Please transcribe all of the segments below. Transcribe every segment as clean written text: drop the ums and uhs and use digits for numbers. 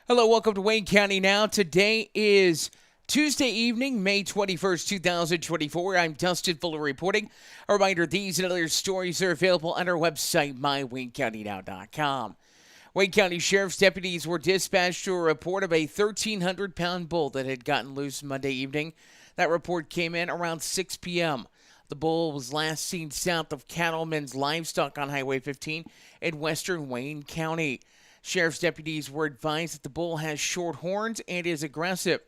Hello, welcome to Wayne County Now. Today is Tuesday evening, May 21st, 2024. I'm Dustin Fuller reporting. A reminder, these and other stories are available on our website, mywaynecountynow.com. Wayne County Sheriff's deputies were dispatched to a report of a 1,300-pound bull that had gotten loose Monday evening. That report came in around 6 p.m. The bull was last seen south of Cattlemen's Livestock on Highway 15 in western Wayne County. Sheriff's deputies were advised that the bull has short horns and is aggressive.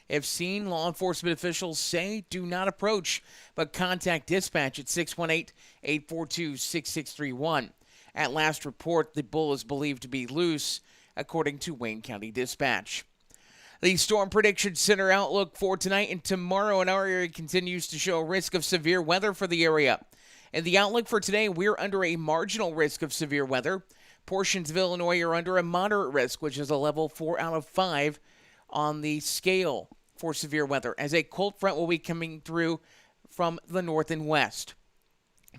If seen, law enforcement officials say do not approach, but contact dispatch at 618-842-6631. At last report, the bull is believed to be loose, according to Wayne County Dispatch. The Storm Prediction Center outlook for tonight and tomorrow in our area continues to show a risk of severe weather for the area. In the outlook for today, we're under a marginal risk of severe weather. Portions of Illinois are under a moderate risk, which is a level 4 out of 5 on the scale for severe weather, as a cold front will be coming through from the north and west.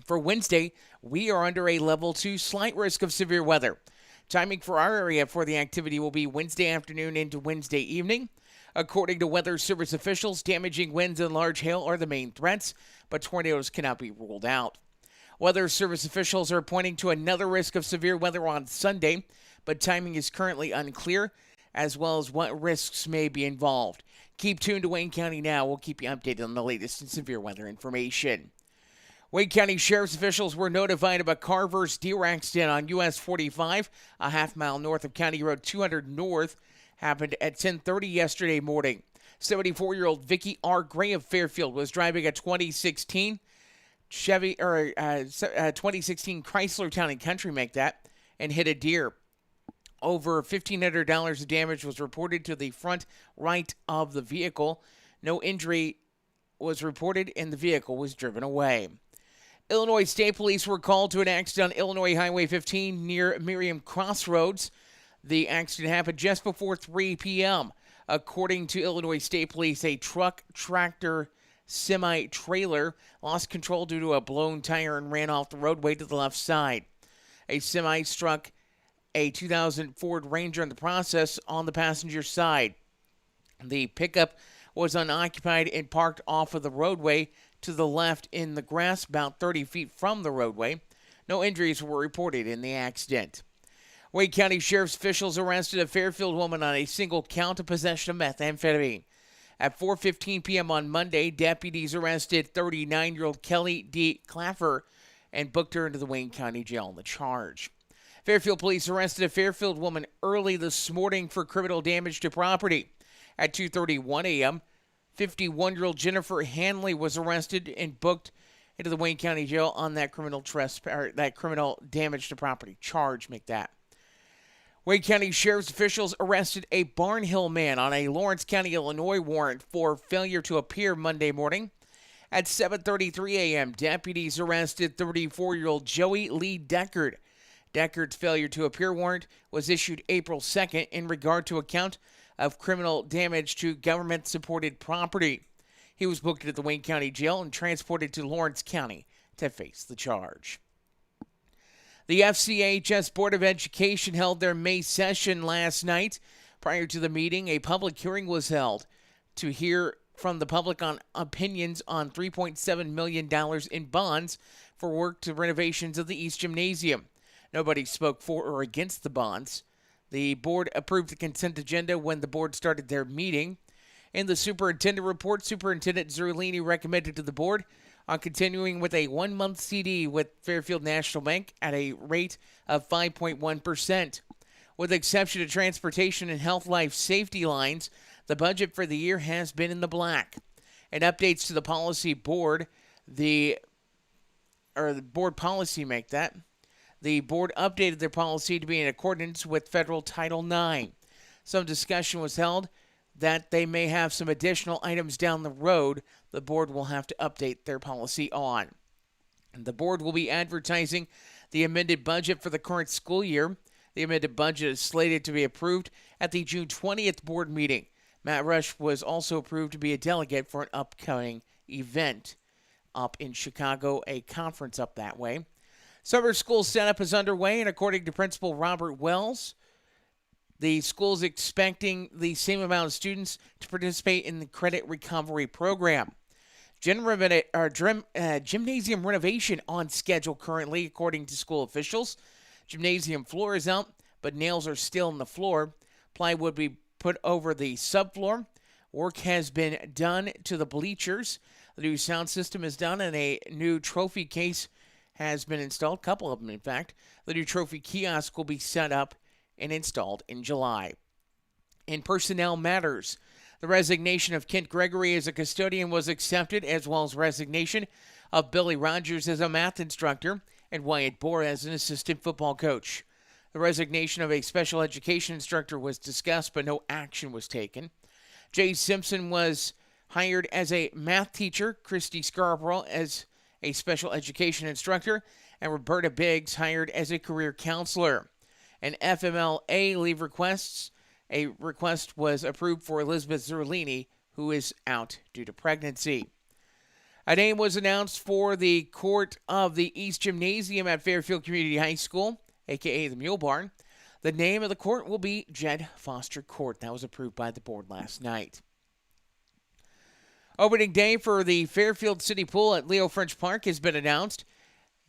For Wednesday, we are under a level 2 slight risk of severe weather. Timing for our area for the activity will be Wednesday afternoon into Wednesday evening. According to Weather Service officials, damaging winds and large hail are the main threats, but tornadoes cannot be ruled out. Weather Service officials are pointing to another risk of severe weather on Sunday, but timing is currently unclear, as well as what risks may be involved. Keep tuned to Wayne County Now. We'll keep you updated on the latest in severe weather information. Wayne County Sheriff's officials were notified of a car versus deer accident on US 45, a half-mile north of County Road 200 North. Happened at 10:30 yesterday morning. 74-year-old Vicki R. Gray of Fairfield was driving a 2016 Chrysler Town & Country, make that, and hit a deer. Over $1,500 of damage was reported to the front right of the vehicle. No injury was reported and the vehicle was driven away. Illinois State Police were called to an accident on Illinois Highway 15 near Miriam Crossroads. The accident happened just before 3 p.m. According to Illinois State Police, a truck, tractor, semi-trailer lost control due to a blown tire and ran off the roadway to the left side. A semi struck a 2000 Ford Ranger in the process on the passenger side. The pickup was unoccupied and parked off of the roadway to the left in the grass about 30 feet from the roadway. No injuries were reported in the accident. Wayne County Sheriff's officials arrested a Fairfield woman on a single count of possession of methamphetamine. At 4:15 p.m. on Monday, deputies arrested 39-year-old Kelly D. Claffer and booked her into the Wayne County Jail on the charge. Fairfield police arrested a Fairfield woman early this morning for criminal damage to property. At 2:31 a.m., 51-year-old Jennifer Hanley was arrested and booked into the Wayne County Jail on that criminal damage to property charge. Make that. Wayne County Sheriff's officials arrested a Barnhill man on a Lawrence County, Illinois warrant for failure to appear Monday morning. At 7:33 a.m., deputies arrested 34-year-old Joey Lee Deckard. Deckard's failure to appear warrant was issued April 2nd in regard to a count of criminal damage to government-supported property. He was booked at the Wayne County Jail and transported to Lawrence County to face the charge. The FCHS Board of Education held their May session last night. Prior to the meeting, a public hearing was held to hear from the public on opinions on $3.7 million in bonds for work to renovations of the East Gymnasium. Nobody spoke for or against the bonds. The board approved the consent agenda when the board started their meeting. In the superintendent report, Superintendent Zerlini recommended to the board on continuing with a 1-month CD with Fairfield National Bank at a rate of 5.1%. With the exception of transportation and health life safety lines, the budget for the year has been in the black. And updates to the policy board, the board policy make that. The board updated their policy to be in accordance with federal Title IX. Some discussion was held that they may have some additional items down the road the board will have to update their policy on. The board will be advertising the amended budget for the current school year. The amended budget is slated to be approved at the June 20th board meeting. Matt Rush was also approved to be a delegate for an upcoming event up in Chicago, a conference up that way. Summer school setup is underway, and according to Principal Robert Wells, The school's expecting the same amount of students to participate in the credit recovery program. Gymnasium renovation on schedule currently, according to school officials. Gymnasium floor is out, but nails are still in the floor. Plywood will be put over the subfloor. Work has been done to the bleachers. The new sound system is done, and a new trophy case has been installed, a couple of them, in fact. The new trophy kiosk will be set up and installed in July. In personnel matters, the resignation of Kent Gregory as a custodian was accepted, as well as resignation of Billy Rogers as a math instructor and Wyatt Bohr as an assistant football coach. The resignation of a special education instructor was discussed, but no action was taken. Jay Simpson was hired as a math teacher, Christy Scarborough as a special education instructor, and Roberta Biggs hired as a career counselor. An FMLA leave requests. A request was approved for Elizabeth Zerlini, who is out due to pregnancy. A name was announced for the court of the East Gymnasium at Fairfield Community High School, a.k.a. the Mule Barn. The name of the court will be Jed Foster Court. That was approved by the board last night. Opening day for the Fairfield City Pool at Leo French Park has been announced.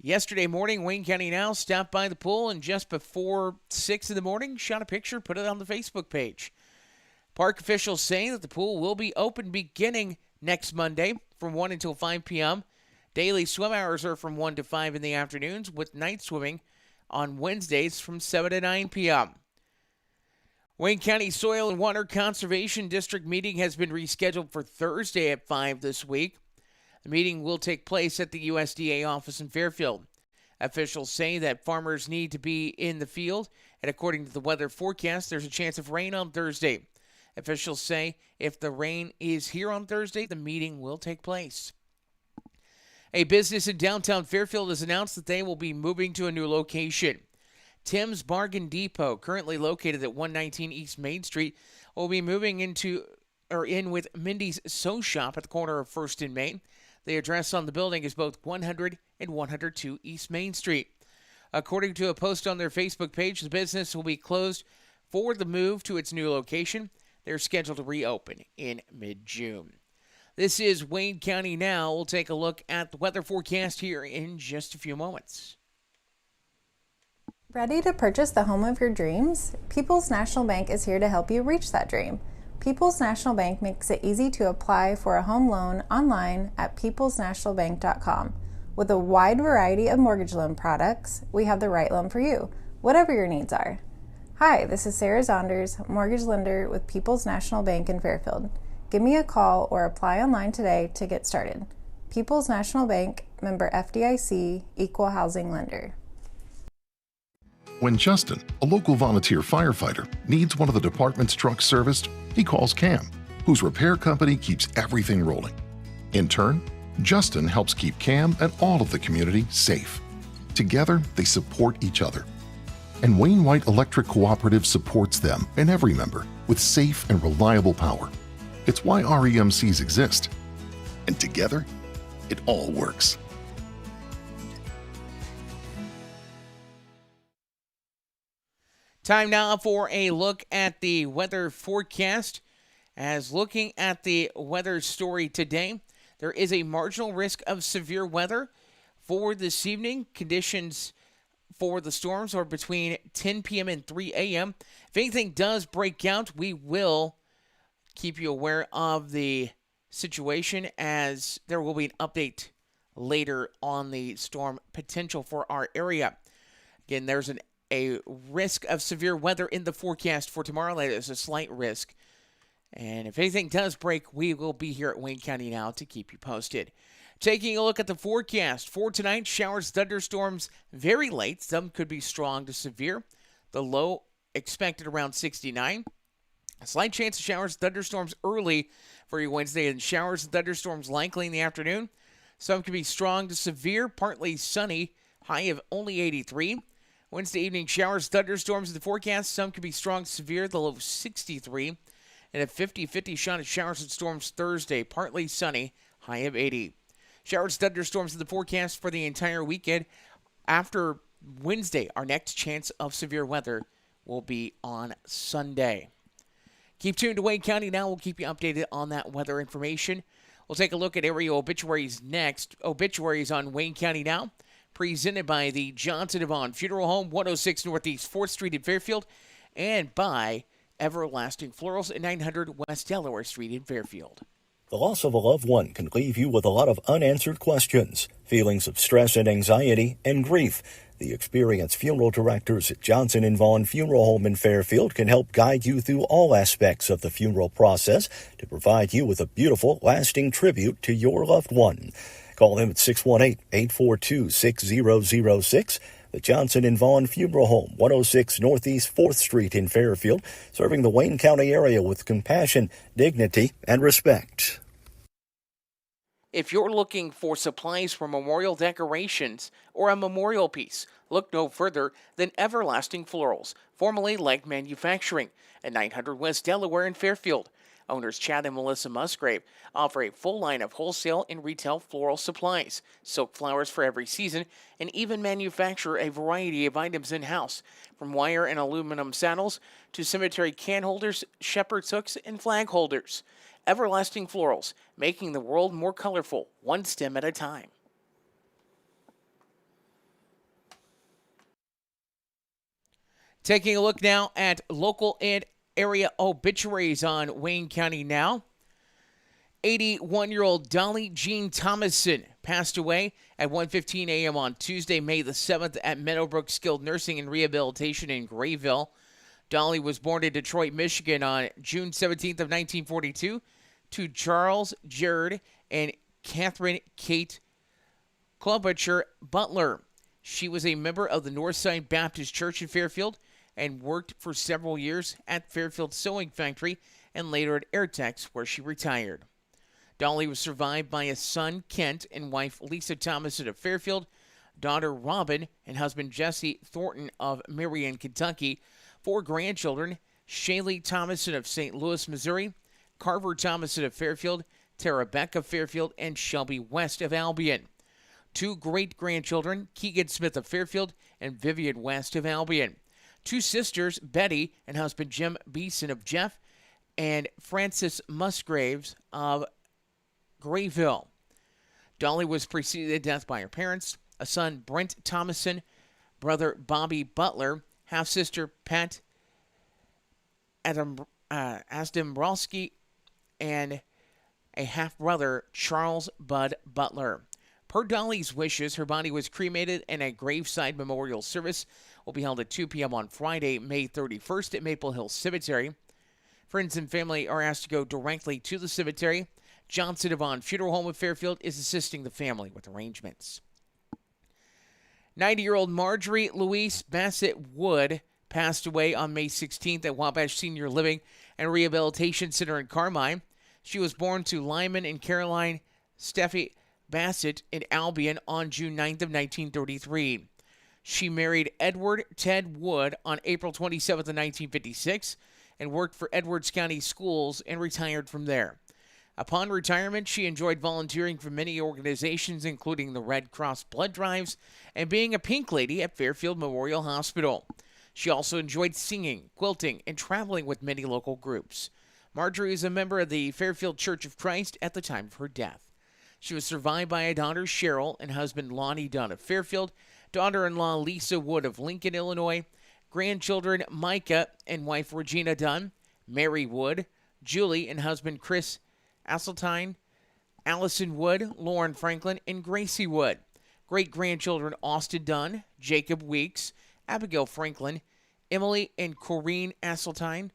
Yesterday morning, Wayne County Now stopped by the pool and just before 6 in the morning, shot a picture, put it on the Facebook page. Park officials say that the pool will be open beginning next Monday from 1 until 5 p.m. Daily swim hours are from 1 to 5 in the afternoons, with night swimming on Wednesdays from 7 to 9 p.m. Wayne County Soil and Water Conservation District meeting has been rescheduled for Thursday at 5 this week. The meeting will take place at the USDA office in Fairfield. Officials say that farmers need to be in the field, and according to the weather forecast, there's a chance of rain on Thursday. Officials say if the rain is here on Thursday, the meeting will take place. A business in downtown Fairfield has announced that they will be moving to a new location. Tim's Bargain Depot, currently located at 119 East Main Street, will be moving in with Mindy's Sew Shop at the corner of 1st and Main. The address on the building is both 100 and 102 East Main Street. According to a post on their Facebook page, the business will be closed for the move to its new location. They're scheduled to reopen in mid-June. This is Wayne County Now. We'll take a look at the weather forecast here in just a few moments. Ready to purchase the home of your dreams? People's National Bank is here to help you reach that dream. People's National Bank makes it easy to apply for a home loan online at peoplesnationalbank.com. With a wide variety of mortgage loan products, we have the right loan for you, whatever your needs are. Hi, this is Sarah Zonders, mortgage lender with People's National Bank in Fairfield. Give me a call or apply online today to get started. People's National Bank, member FDIC, equal housing lender. When Justin, a local volunteer firefighter, needs one of the department's trucks serviced, he calls Cam, whose repair company keeps everything rolling. In turn, Justin helps keep Cam and all of the community safe. Together, they support each other. And Wayne White Electric Cooperative supports them and every member with safe and reliable power. It's why REMCs exist. And together, it all works. Time now for a look at the weather forecast. As looking at the weather story today, there is a marginal risk of severe weather for this evening. Conditions for the storms are between 10 p.m. and 3 a.m. If anything does break out, we will keep you aware of the situation, as there will be an update later on the storm potential for our area. Again, there's a risk of severe weather in the forecast for tomorrow. There's a slight risk. And if anything does break, we will be here at Wayne County Now to keep you posted. Taking a look at the forecast for tonight, showers, thunderstorms very late. Some could be strong to severe. The low expected around 69. A slight chance of showers, thunderstorms early for your Wednesday, and showers and thunderstorms likely in the afternoon. Some could be strong to severe, partly sunny, high of only 83. Wednesday evening, showers, thunderstorms in the forecast. Some could be strong to severe, the low of 63. And a 50-50 shot of showers and storms Thursday, partly sunny, high of 80. Showers, thunderstorms in the forecast for the entire weekend. After Wednesday, our next chance of severe weather will be on Sunday. Keep tuned to Wayne County Now. We'll keep you updated on that weather information. We'll take a look at area obituaries next. Obituaries on Wayne County Now, presented by the Johnson & Vaughn Funeral Home, 106 Northeast 4th Street in Fairfield, and by Everlasting Florals at 900 West Delaware Street in Fairfield. The loss of a loved one can leave you with a lot of unanswered questions, feelings of stress and anxiety, and grief. The experienced funeral directors at Johnson & Vaughn Funeral Home in Fairfield can help guide you through all aspects of the funeral process to provide you with a beautiful, lasting tribute to your loved one. Call them at 618-842-6006. The Johnson & Vaughn Funeral Home, 106 Northeast 4th Street in Fairfield, serving the Wayne County area with compassion, dignity, and respect. If you're looking for supplies for memorial decorations or a memorial piece, look no further than Everlasting Florals, formerly Leg Manufacturing, at 900 West Delaware in Fairfield. Owners Chad and Melissa Musgrave offer a full line of wholesale and retail floral supplies, silk flowers for every season, and even manufacture a variety of items in-house, from wire and aluminum saddles to cemetery can holders, shepherd's hooks, and flag holders. Everlasting Florals, making the world more colorful, one stem at a time. Taking a look now at local and area obituaries on Wayne County Now. 81-year-old Dolly Jean Thomason passed away at 1:15 a.m. on Tuesday, May the 7th at Meadowbrook Skilled Nursing and Rehabilitation in Grayville. Dolly was born in Detroit, Michigan on June 17th of 1942 to Charles Jared and Catherine Kate Klobuchar Butler. She was a member of the Northside Baptist Church in Fairfield and worked for several years at Fairfield Sewing Factory and later at Airtex, where she retired. Dolly was survived by a son, Kent, and wife Lisa Thomason of Fairfield, daughter Robin, and husband Jesse Thornton of Marion, Kentucky, 4 grandchildren, Shaylee Thomason of St. Louis, Missouri, Carver Thomason of Fairfield, Tara Beck of Fairfield, and Shelby West of Albion. 2 great-grandchildren, Keegan Smith of Fairfield and Vivian West of Albion. 2 sisters, Betty and husband Jim Beeson of Jeff, and Frances Musgraves of Grayville. Dolly was preceded at death by her parents, a son, Brent Thomason, brother Bobby Butler, half-sister Pat Asdombrowski, and a half-brother, Charles Bud Butler. Per Dolly's wishes, her body was cremated and a graveside memorial service will be held at 2 p.m. on Friday, May 31st at Maple Hill Cemetery. Friends and family are asked to go directly to the cemetery. Johnson & Vaughn Funeral Home of Fairfield is assisting the family with arrangements. 90-year-old Marjorie Louise Bassett Wood passed away on May 16th at Wabash Senior Living and Rehabilitation Center in Carmine. She was born to Lyman and Caroline Steffi Bassett in Albion on June 9th of 1933. She married Edward Ted Wood on April 27th of 1956 and worked for Edwards County Schools and retired from there. Upon retirement, she enjoyed volunteering for many organizations, including the Red Cross blood drives and being a pink lady at Fairfield Memorial Hospital. She also enjoyed singing, quilting, and traveling with many local groups. Marjorie is a member of the Fairfield Church of Christ at the time of her death. She was survived by a daughter, Cheryl, and husband, Lonnie Dunn of Fairfield, daughter-in-law, Lisa Wood of Lincoln, Illinois, grandchildren, Micah and wife, Regina Dunn, Mary Wood, Julie and husband, Chris Asseltine, Allison Wood, Lauren Franklin, and Gracie Wood. Great-grandchildren, Austin Dunn, Jacob Weeks, Abigail Franklin, Emily and Corrine Asseltine,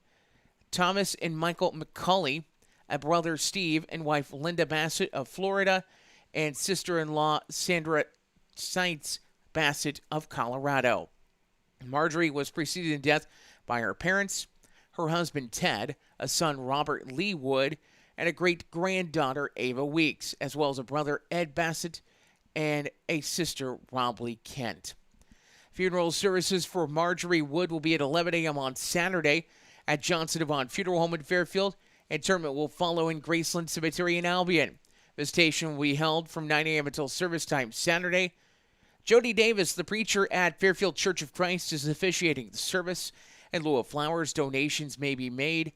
Thomas and Michael McCulley, a brother, Steve, and wife, Linda Bassett of Florida, and sister-in-law, Sandra Seitz Bassett of Colorado. Marjorie was preceded in death by her parents, her husband, Ted, a son, Robert Lee Wood, and a great-granddaughter, Ava Weeks, as well as a brother, Ed Bassett, and a sister, Rob Lee Kent. Funeral services for Marjorie Wood will be at 11 a.m. on Saturday at Johnson & Vaughn Funeral Home in Fairfield. Interment will follow in Graceland Cemetery in Albion. Visitation will be held from 9 a.m. until service time Saturday. Jody Davis, the preacher at Fairfield Church of Christ, is officiating the service. In lieu of flowers, donations may be made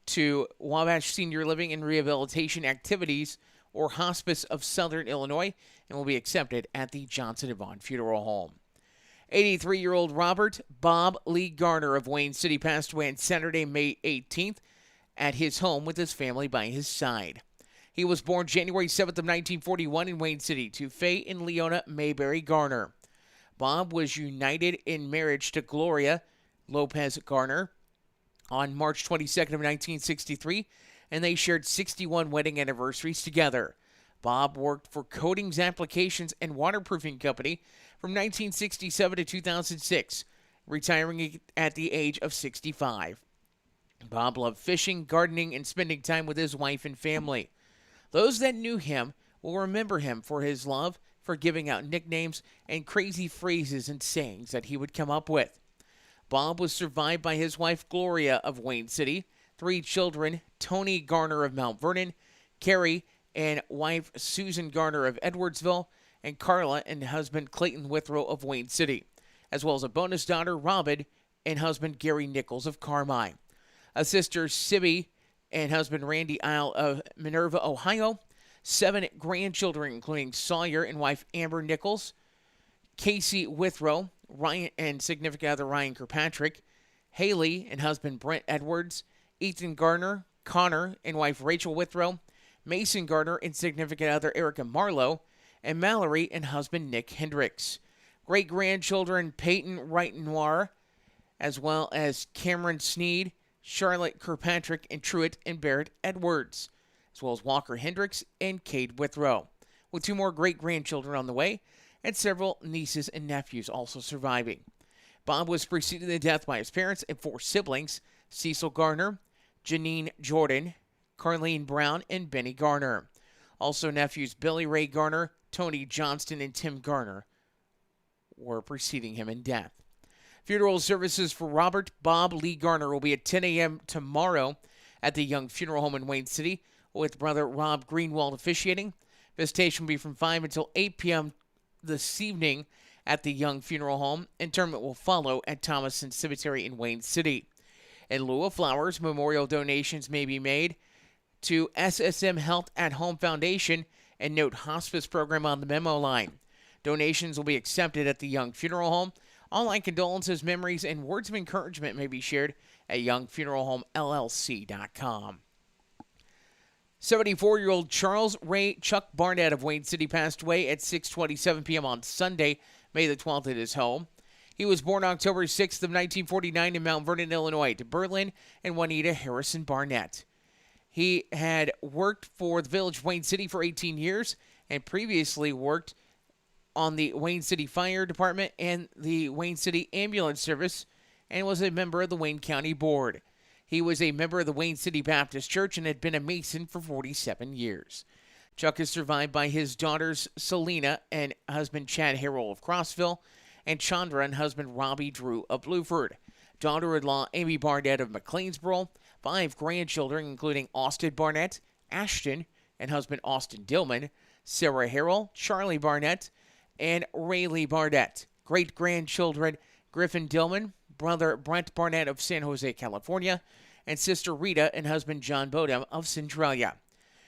to Wabash Senior Living and Rehabilitation Activities or Hospice of Southern Illinois and will be accepted at the Johnson & Vaughn Funeral Home. 83-year-old Robert Bob Lee Garner of Wayne City passed away on Saturday, May 18th at his home with his family by his side. He was born January 7th of 1941 in Wayne City to Faye and Leona Mayberry Garner. Bob was united in marriage to Gloria Lopez Garner on March 22nd of 1963, and they shared 61 wedding anniversaries together. Bob worked for Coatings Applications and Waterproofing Company from 1967 to 2006, retiring at the age of 65. Bob loved fishing, gardening, and spending time with his wife and family. Those that knew him will remember him for his love for giving out nicknames and crazy phrases and sayings that he would come up with. Bob was survived by his wife Gloria of Wayne City, 3 children, Tony Garner of Mount Vernon, Carrie and wife Susan Garner of Edwardsville, and Carla and husband Clayton Withrow of Wayne City, as well as a bonus daughter, Robin, and husband Gary Nichols of Carmine, a sister, Sibby, and husband Randy Isle of Minerva, Ohio, 7 grandchildren, including Sawyer and wife Amber Nichols, Casey Withrow, Ryan and significant other Ryan Kirkpatrick, Haley and husband Brent Edwards, Ethan Garner, Connor and wife Rachel Withrow, Mason Garner and significant other Erica Marlowe, and Mallory and husband Nick Hendricks. Great-grandchildren Peyton Wright Noir, as well as Cameron Sneed, Charlotte Kirkpatrick, and Truett and Barrett Edwards, as well as Walker Hendricks and Cade Withrow, with 2 more great-grandchildren on the way, and several nieces and nephews also surviving. Bob was preceded to death by his parents and 4 siblings, Cecil Garner, Janine Jordan, Carlene Brown, and Benny Garner. Also nephews Billy Ray Garner, Tony Johnston, and Tim Garner were preceding him in death. Funeral services for Robert Bob Lee Garner will be at 10 a.m. tomorrow at the Young Funeral Home in Wayne City, with brother Rob Greenwald officiating. Visitation will be from 5 until 8 p.m. this evening at the Young Funeral Home. Interment will follow at Thomason Cemetery in Wayne City. In lieu of flowers, memorial donations may be made to SSM Health at Home Foundation and Note Hospice Program on the memo line. Donations will be accepted at the Young Funeral Home. Online condolences, memories, and words of encouragement may be shared at youngfuneralhomellc.com. 74-year-old Charles Ray Chuck Barnett of Wayne City passed away at 6:27 p.m. on Sunday, May the 12th at his home. He was born October 6th of 1949 in Mount Vernon, Illinois, to Berlin and Juanita Harrison Barnett. He had worked for the Village of Wayne City for 18 years and previously worked on the Wayne City Fire Department and the Wayne City Ambulance Service and was a member of the Wayne County Board. He was a member of the Wayne City Baptist Church and had been a Mason for 47 years. Chuck is survived by his daughters Selena and husband Chad Harrell of Crossville, and Chandra and husband Robbie Drew of Blueford, daughter-in-law Amy Barnett of McLeansboro, 5 grandchildren including Austin Barnett, Ashton, and husband Austin Dillman, Sarah Harrell, Charlie Barnett, and Rayleigh Barnett, great-grandchildren Griffin Dillman, brother Brent Barnett of San Jose, California, and sister Rita and husband John Bodum of Centralia.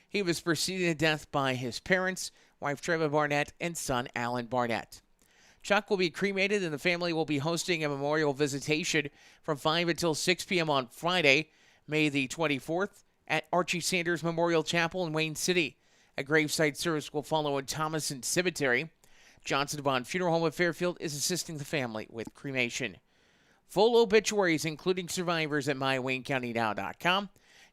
He was preceded to death by his parents, wife Treva Barnett, and son Alan Barnett. Chuck will be cremated, and the family will be hosting a memorial visitation from 5 until 6 p.m. on Friday, May the 24th, at Archie Sanders Memorial Chapel in Wayne City. A graveside service will follow in Thomason Cemetery. Johnson & Vaughn Funeral Home of Fairfield is assisting the family with cremation. Full obituaries, including survivors, at mywaynecountynow.com.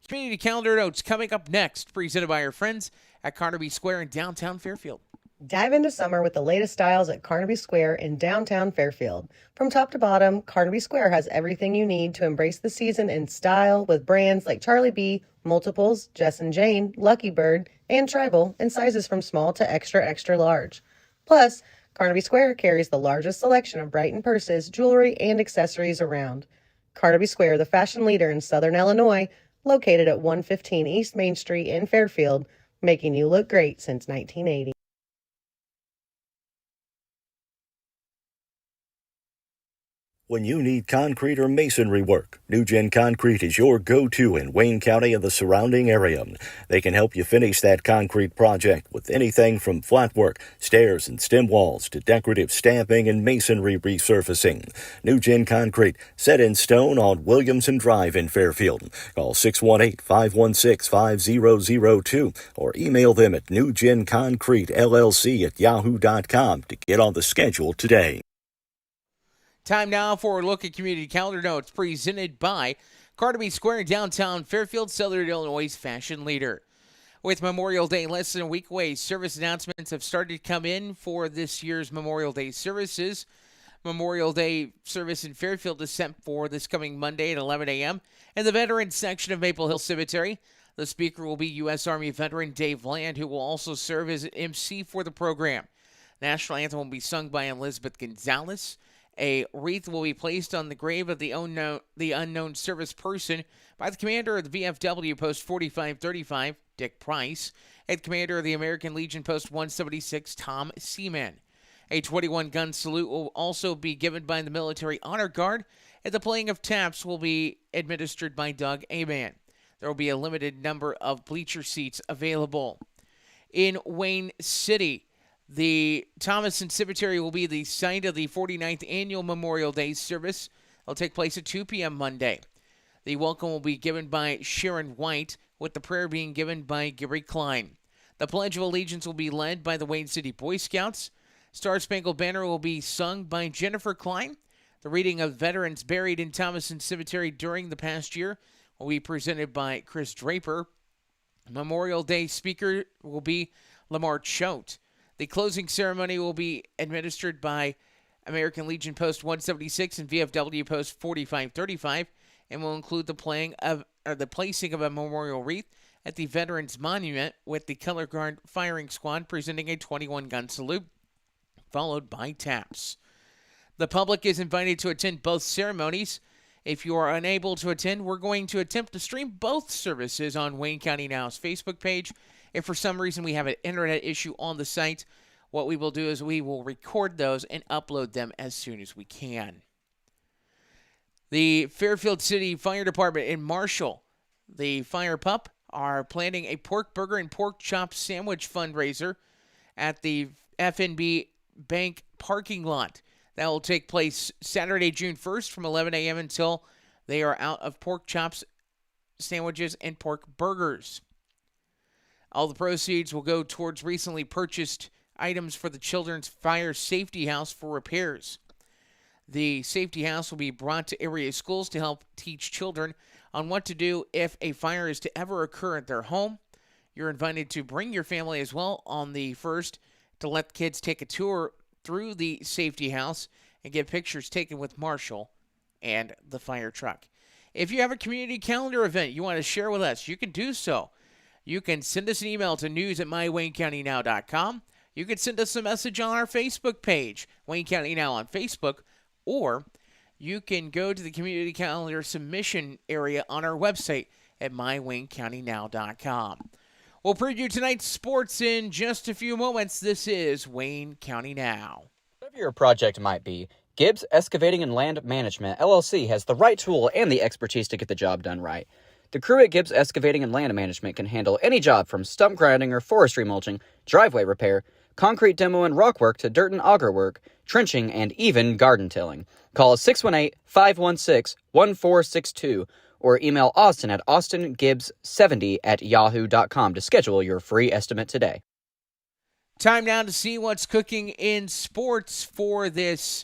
Community calendar notes coming up next, presented by our friends at Carnaby Square in downtown Fairfield. Dive into summer with the latest styles at Carnaby Square in downtown Fairfield. From top to bottom, Carnaby Square has everything you need to embrace the season in style with brands like Charlie B, Multiples, Jess & Jane, Lucky Bird, and Tribal in sizes from small to extra, extra large. Plus, Carnaby Square carries the largest selection of Brighton purses, jewelry, and accessories around. Carnaby Square, the fashion leader in Southern Illinois, located at 115 East Main Street in Fairfield, making you look great since 1980. When you need concrete or masonry work, NewGen Concrete is your go-to in Wayne County and the surrounding area. They can help you finish that concrete project with anything from flat work, stairs and stem walls to decorative stamping and masonry resurfacing. NewGen Concrete, set in stone on Williamson Drive in Fairfield. Call 618-516-5002 or email them at newgenconcretellc@yahoo.com to get on the schedule today. Time now for a look at community calendar notes presented by Carnaby Square in downtown Fairfield, Southern Illinois' fashion leader. With Memorial Day less than a week away, service announcements have started to come in for this year's Memorial Day services. Memorial Day service in Fairfield is set for this coming Monday at 11 a.m. in the Veterans section of Maple Hill Cemetery. The speaker will be U.S. Army veteran Dave Land, who will also serve as MC for the program. National anthem will be sung by Elizabeth Gonzalez. A wreath will be placed on the grave of the unknown service person by the commander of the VFW Post 4535, Dick Price, and commander of the American Legion Post 176, Tom Seaman. A 21-gun salute will also be given by the Military Honor Guard, and the playing of taps will be administered by Doug Aman. There will be a limited number of bleacher seats available. In Wayne City, the Thomason Cemetery will be the site of the 49th Annual Memorial Day service. It'll take place at 2 p.m. Monday. The welcome will be given by Sharon White, with the prayer being given by Gary Klein. The Pledge of Allegiance will be led by the Wayne City Boy Scouts. Star Spangled Banner will be sung by Jennifer Klein. The reading of veterans buried in Thomason Cemetery during the past year will be presented by Chris Draper. Memorial Day speaker will be Lamar Choate. The closing ceremony will be administered by American Legion Post 176 and VFW Post 4535, and will include the placing of a memorial wreath at the Veterans Monument, with the Color Guard firing squad presenting a 21-gun salute, followed by taps. The public is invited to attend both ceremonies. If you are unable to attend, we're going to attempt to stream both services on Wayne County Now's Facebook page. If for some reason we have an internet issue on the site, what we will do is we will record those and upload them as soon as we can. The Fairfield City Fire Department in Marshall, the Fire Pup, are planning a pork burger and pork chop sandwich fundraiser at the FNB Bank parking lot. That will take place Saturday, June 1st from 11 a.m. until they are out of pork chops, sandwiches, and pork burgers. All the proceeds will go towards recently purchased items for the Children's Fire Safety House for repairs. The safety house will be brought to area schools to help teach children on what to do if a fire is to ever occur at their home. You're invited to bring your family as well on the 1st to let kids take a tour through the safety house and get pictures taken with Marshall and the fire truck. If you have a community calendar event you want to share with us, you can do so. You can send us an email to news@mywaynecountynow.com. You can send us a message on our Facebook page, Wayne County Now on Facebook, or you can go to the community calendar submission area on our website at mywaynecountynow.com. We'll preview tonight's sports in just a few moments. This is Wayne County Now. Whatever your project might be, Gibbs Excavating and Land Management, LLC, has the right tool and the expertise to get the job done right. The crew at Gibbs Excavating and Land Management can handle any job from stump grinding or forestry mulching, driveway repair, concrete demo and rock work to dirt and auger work, trenching, and even garden tilling. Call us 618-516-1462 or email Austin at austingibbs70@yahoo.com to schedule your free estimate today. Time now to see what's cooking in sports for this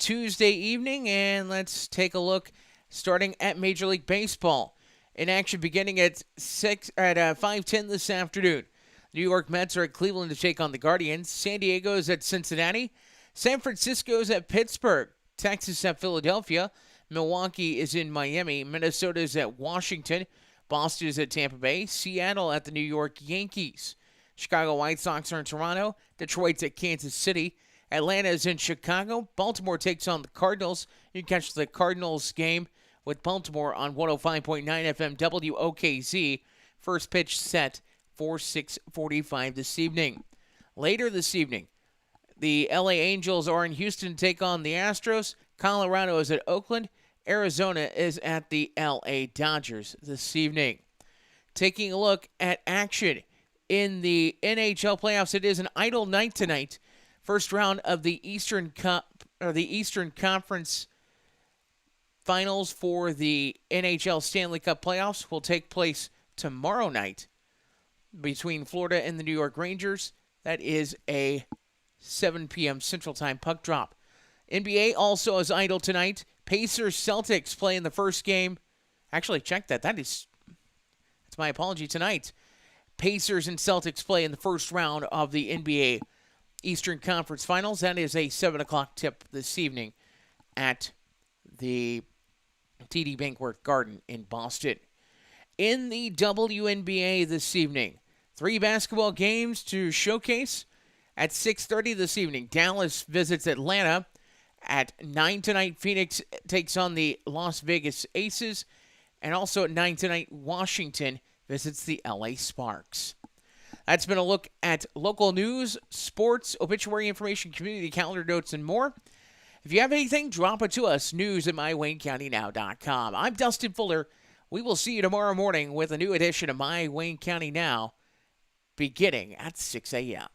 Tuesday evening, and let's take a look starting at Major League Baseball. In action beginning at 5:10 this afternoon. New York Mets are at Cleveland to take on the Guardians. San Diego is at Cincinnati. San Francisco is at Pittsburgh. Texas at Philadelphia. Milwaukee is in Miami. Minnesota is at Washington. Boston is at Tampa Bay. Seattle at the New York Yankees. Chicago White Sox are in Toronto. Detroit's at Kansas City. Atlanta is in Chicago. Baltimore takes on the Cardinals. You can catch the Cardinals game with Baltimore on 105.9 FM WOKZ. First pitch set for 6:45 this evening. Later this evening, the LA Angels are in Houston to take on the Astros. Colorado is at Oakland. Arizona is at the LA Dodgers this evening. Taking a look at action in the NHL playoffs, it is an idle night tonight. First round of the Eastern Conference Finals for the NHL Stanley Cup playoffs will take place tomorrow night between Florida and the New York Rangers. That is a 7 p.m. Central Time puck drop. NBA also is idle tonight. Pacers Celtics play in the first game. Actually, check that. That's my apology tonight. Pacers and Celtics play in the first round of the NBA Eastern Conference Finals. That is a 7 o'clock tip this evening at the TD Bank Garden in Boston. In the WNBA this evening, 3 basketball games to showcase. At 6:30 this evening, Dallas visits Atlanta. At 9 tonight, Phoenix takes on the Las Vegas Aces. And also at 9 tonight, Washington visits the LA Sparks. That's been a look at local news, sports, obituary information, community calendar notes, and more. If you have anything, drop it to us, news@mywaynecountynow.com. I'm Dustin Fuller. We will see you tomorrow morning with a new edition of My Wayne County Now, beginning at 6 a.m.